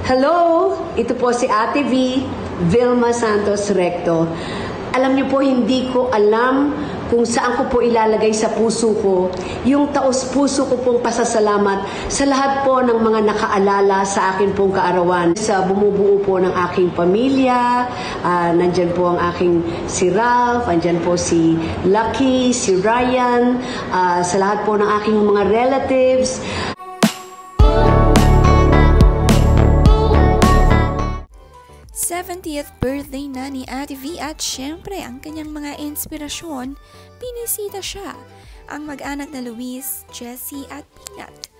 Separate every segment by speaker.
Speaker 1: Hello! Ito po si Ate V, Vilma Santos Recto. Alam niyo po, hindi ko alam kung saan ko po ilalagay sa puso ko yung taos-puso ko pong pasasalamat sa lahat po ng mga nakaalala sa akin pong kaarawan. Sa bumubuo po ng aking pamilya, nandyan po ang aking si Ralph, nandyan po si Lucky, si Ryan, sa lahat po ng aking mga relatives.
Speaker 2: 70th birthday na ni Ate V at syempre ang kanyang mga inspirasyon, binisita siya, ang mag-anak na Luis, Jessie at Peanut.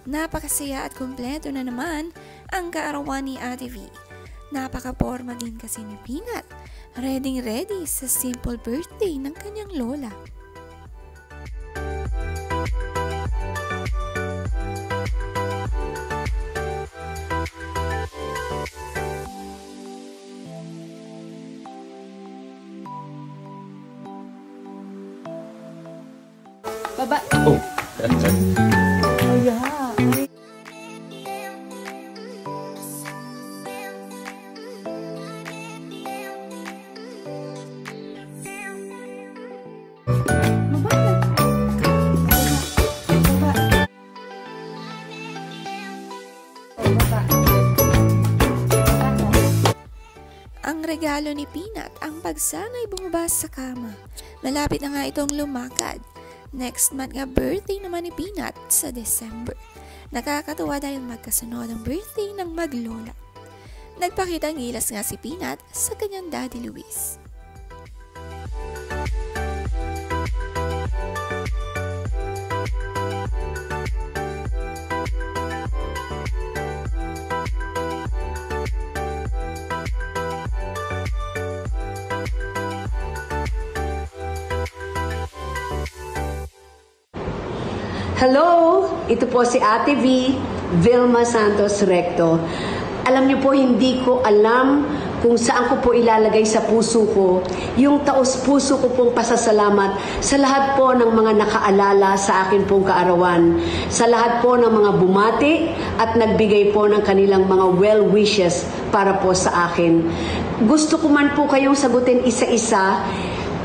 Speaker 2: Napakasaya at kumpleto na naman ang kaarawan ni Ate V. Napaka-porma din kasi ni Peanut, ready sa simple birthday ng kanyang lola.
Speaker 1: Baba.
Speaker 3: Oh.
Speaker 1: Oh, yeah.
Speaker 2: Ang regalo ni Peanut ang pagsanay bumaba sa kama. Malapit na nga itong lumakad. Next month nga birthday naman ni Peanut sa December. Nakakatuwa dahil magkasunod ang birthday ng maglola. Nagpakita ng gilas nga si Peanut sa kanyang Daddy Luis.
Speaker 1: Hello! Ito po si Ate V, Vilma Santos Recto. Alam niyo po, hindi ko alam kung saan ko po ilalagay sa puso ko yung taos-puso ko pong pasasalamat sa lahat po ng mga nakaalala sa akin pong kaarawan, sa lahat po ng mga bumati at nagbigay po ng kanilang mga well wishes para po sa akin. Gusto ko man po kayong sagutin isa-isa,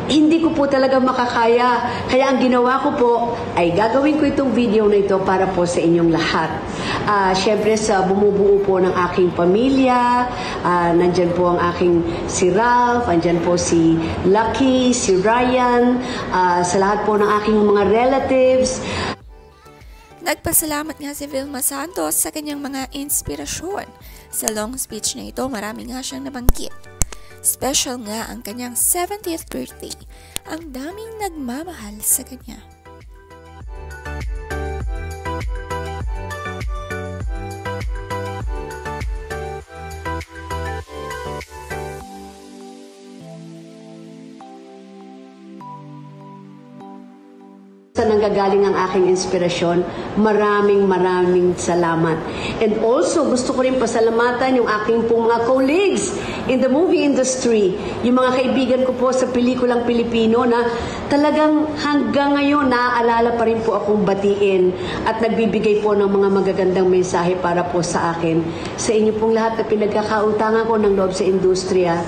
Speaker 1: hindi ko po talaga makakaya. Kaya ang ginawa ko po ay gagawin ko itong video na ito para po sa inyong lahat. Siyempre sa bumubuo po ng aking pamilya, nandyan po ang aking si Ralph, nandyan po si Lucky, si Ryan, sa lahat po ng aking mga relatives.
Speaker 2: Nagpasalamat nga si Vilma Santos sa kanyang mga inspirasyon. Sa long speech na ito, marami nga siyang nabanggit. Special nga ang kanyang 70th birthday. Ang daming nagmamahal sa kanya.
Speaker 1: Sa nanggagaling ang aking inspirasyon, maraming salamat. And also, gusto ko rin pasalamatan yung aking pong mga colleagues in the movie industry, yung mga kaibigan ko po sa pelikulang Pilipino na talagang hanggang ngayon naaalala pa rin po akong batiin at nagbibigay po ng mga magagandang mensahe para po sa akin. Sa inyo pong lahat na pinagkakautangan ko ng loob sa industriya,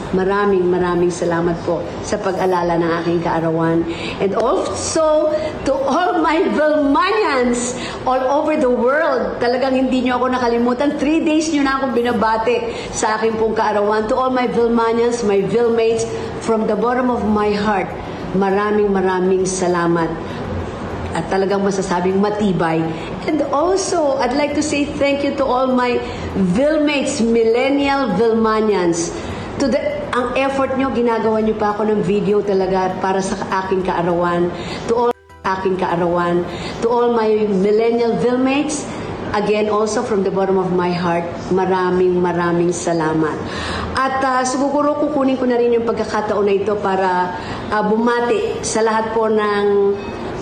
Speaker 1: maraming salamat po sa pag-alala ng aking kaarawan. And also, to all my Vilmanians all over the world, talagang hindi nyo ako nakalimutan. 3 days nyo na akong binabati sa aking pong kaarawan. To all my Vilmanians, my Vilmates, from the bottom of my heart, maraming salamat. At talagang masasabing matibay. And also, I'd like to say thank you to all my Vilmates, millennial Vilmanians. Ang effort nyo, ginagawa nyo pa ako ng video talaga para sa aking kaarawan. To all my millennial Vilmates, again, also from the bottom of my heart, maraming salamat. At siguro kukunin ko na rin yung pagkakataon na ito para bumati sa lahat po ng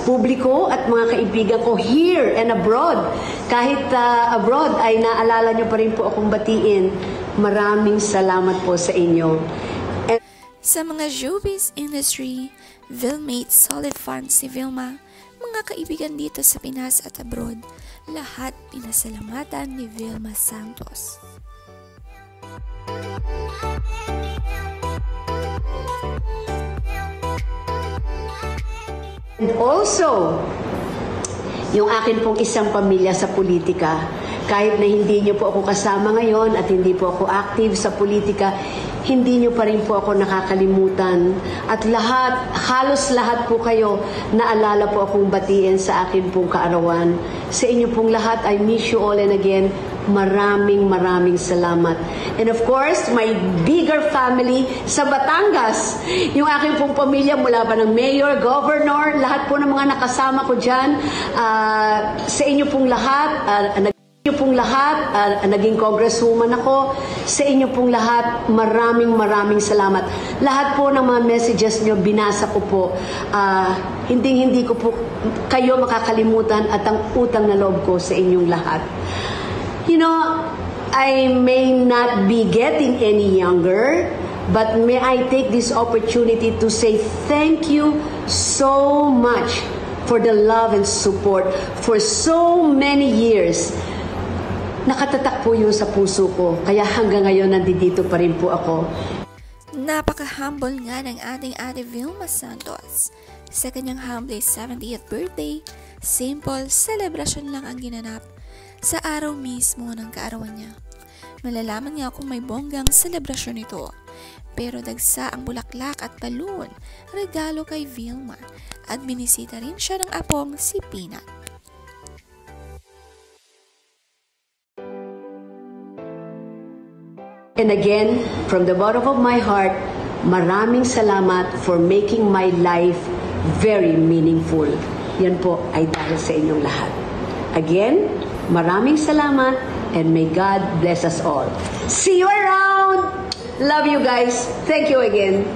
Speaker 1: publiko at mga kaibigan ko here and abroad. Kahit abroad ay naalala nyo pa rin po akong batiin. Maraming salamat po sa inyo.
Speaker 2: Sa mga showbiz industry, Vilmate solid fans si Vilma, mga kaibigan dito sa Pinas at abroad, lahat pinasalamatan ni Vilma Santos.
Speaker 1: And also, yung akin pong isang pamilya sa politika, kahit na hindi niyo po ako kasama ngayon at hindi po ako active sa politika, hindi niyo pa rin po ako nakakalimutan. At halos lahat po kayo, naalala po akong batiin sa akin pong kaarawan. Sa inyo pong lahat, I miss you all, and again, maraming salamat. And of course, my bigger family sa Batangas. Yung aking pong pamilya mula pa ng mayor, governor, lahat po ng mga nakasama ko dyan. Sa inyo pong lahat, naging congresswoman ako. Sa inyo pong lahat, maraming salamat. Lahat po ng mga messages nyo, binasa ko po. Hindi ko po kayo makakalimutan at ang utang na loob ko sa inyong lahat. You know, I may not be getting any younger, but may I take this opportunity to say thank you so much for the love and support for so many years. Nakatatak po yun sa puso ko, kaya hanggang ngayon nandito pa rin po ako.
Speaker 2: Napaka-humble nga ng ating Ate Vilma Santos. Sa kanyang humble 70th birthday, simple celebration lang ang ginanap sa araw mismo ng kaarawan niya. Malalaman niya kung may bonggang selebrasyon ito, pero dagsa ang bulaklak at balloon, regalo kay Vilma, at binisita rin siya ng apong si Peanut.
Speaker 1: And again, from the bottom of my heart, maraming salamat for making my life very meaningful. Yan po ay dahil sa inyong lahat. Again, maraming salamat, and may God bless us all. See you around! Love you guys. Thank you again.